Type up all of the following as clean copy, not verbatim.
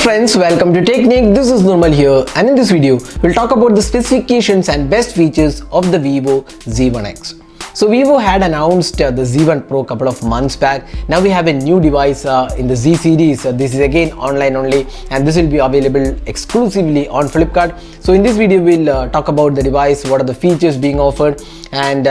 friends, welcome to Technique. This is Nirmal here, and in this video we'll talk about the specifications and best features of the Vivo Z1x. So Vivo had announced the Z1 Pro a couple of months back. Now we have a new device in the Z series. This is again online only, and this will be available exclusively on Flipkart. So in this video we'll talk about the device, what are the features being offered, and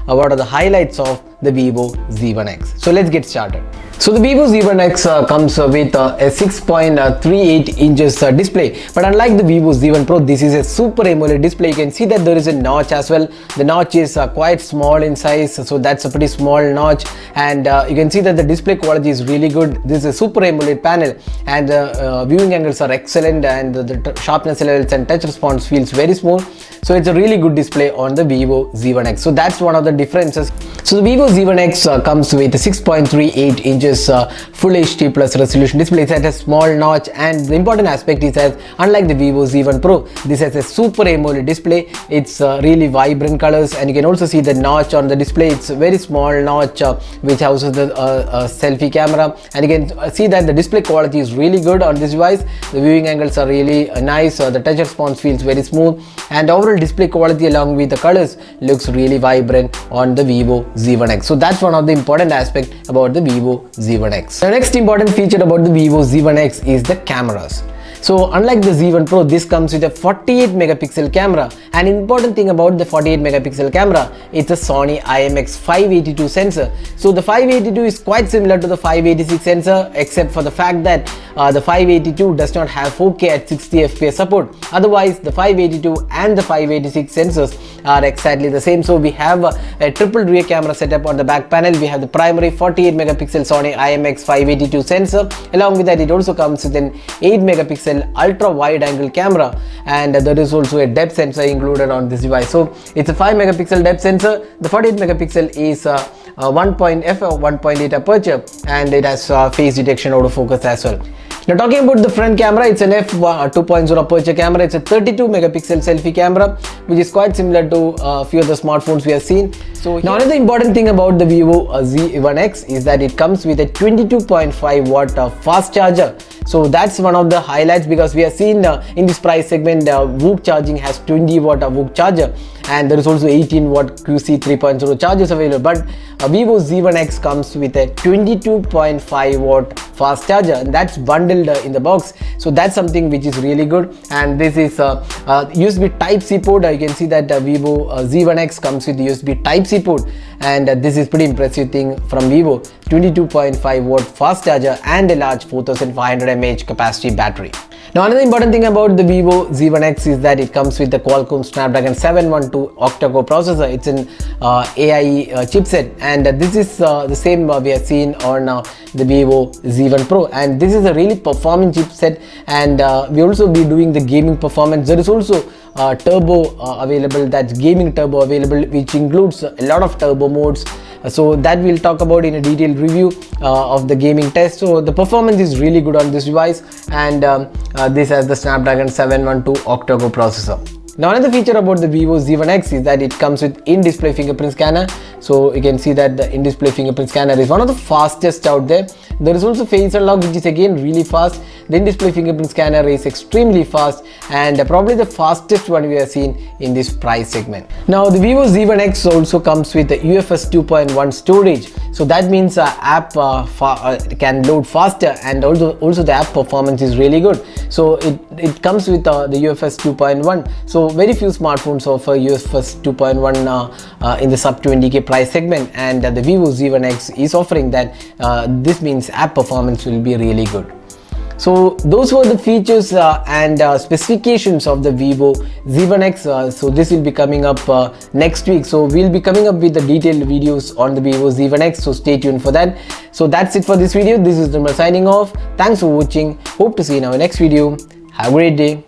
what are the highlights of the Vivo Z1x. So let's get started. So the Vivo Z1x comes with a 6.38 inches display, but unlike the Vivo Z1 Pro, this is a Super AMOLED display. You can see that there is a notch as well. The notch is quite small in size, so that's a pretty small notch, and you can see that the display quality is really good. This is a Super AMOLED panel, and the viewing angles are excellent, and the sharpness levels and touch response feels very smooth. So it's a really good display on the Vivo Z1x. So that's one of the differences. So the Vivo Z1x comes with a 6.38 inches full HD plus resolution display. It has a small notch, and the important aspect is that unlike the Vivo Z1 Pro, this has a Super AMOLED display. It's really vibrant colors, and you can also see the notch on the display. It's a very small notch which houses the selfie camera, and you can see that the display quality is really good on this device. The viewing angles are really nice. The touch response feels very smooth, and overall display quality along with the colors looks really vibrant on the Vivo Z1x. So that's one of the important aspects about the Vivo Z1x. The next important feature about the Vivo Z1x is the cameras. So unlike the Z1 Pro, this comes with a 48 megapixel camera. An important thing about the 48 megapixel camera, it's a Sony IMX582 sensor. So the 582 is quite similar to the 586 sensor, except for the fact that the 582 does not have 4K at 60 fps support. Otherwise, the 582 and the 586 sensors are exactly the same. So we have a triple rear camera setup on the back panel. We have the primary 48 megapixel Sony IMX582 sensor. Along with that, it also comes with an 8 megapixel ultra wide angle camera, and there is also a depth sensor included on this device. So it's a 5 megapixel depth sensor. The 48 megapixel is 1.8 aperture, and it has face detection autofocus as well. Now talking about the front camera, it's an f2.0 aperture camera. It's a 32 megapixel selfie camera, which is quite similar to a few of the smartphones we have seen. So now another important thing about the Vivo Z1x is that it comes with a 22.5 watt fast charger. So that's one of the highlights, because we have seen in this price segment Whoop charging has 20 watt Whoop charger, and there is also 18 watt QC 3.0 chargers available, but Vivo Z1x comes with a 22.5 watt fast charger, and that's bundled in the box. So that's something which is really good. And this is USB Type-C port. You can see that Vivo Z1x comes with USB Type-C port, and this is pretty impressive thing from Vivo. 22.5 watt fast charger and a large 4500 mAh capacity battery. Now another important thing about the Vivo Z1x is that it comes with the Qualcomm Snapdragon 712 octa-core processor. It's an AI chipset, and this is the same we have seen on the Vivo Z1 Pro, and this is a really performing chipset, and we also be doing the gaming performance. There is also turbo available, that's gaming turbo available, which includes a lot of turbo modes. So that we'll talk about in a detailed review of the gaming test. So the performance is really good on this device, and this has the Snapdragon 712 octa-core processor. Now another feature about the Vivo Z1x is that it comes with in-display fingerprint scanner. So you can see that the in-display fingerprint scanner is one of the fastest out there. There is also face unlock, which is again really fast. The in-display fingerprint scanner is extremely fast, and probably the fastest one we have seen in this price segment. Now the Vivo Z1x also comes with the UFS 2.1 storage. So that means app can load faster, and also the app performance is really good. So it comes with the UFS 2.1. So very few smartphones offer UFS 2.1 in the sub 20k price segment, and the Vivo Z1x is offering that. This means app performance will be really good. So those were the features and specifications of the Vivo Z1x. So this will be coming up next week. So we'll be coming up with the detailed videos on the Vivo Z1x. So stay tuned for that. So that's it for this video. This is Nirmal signing off. Thanks for watching. Hope to see you in our next video. Have a great day.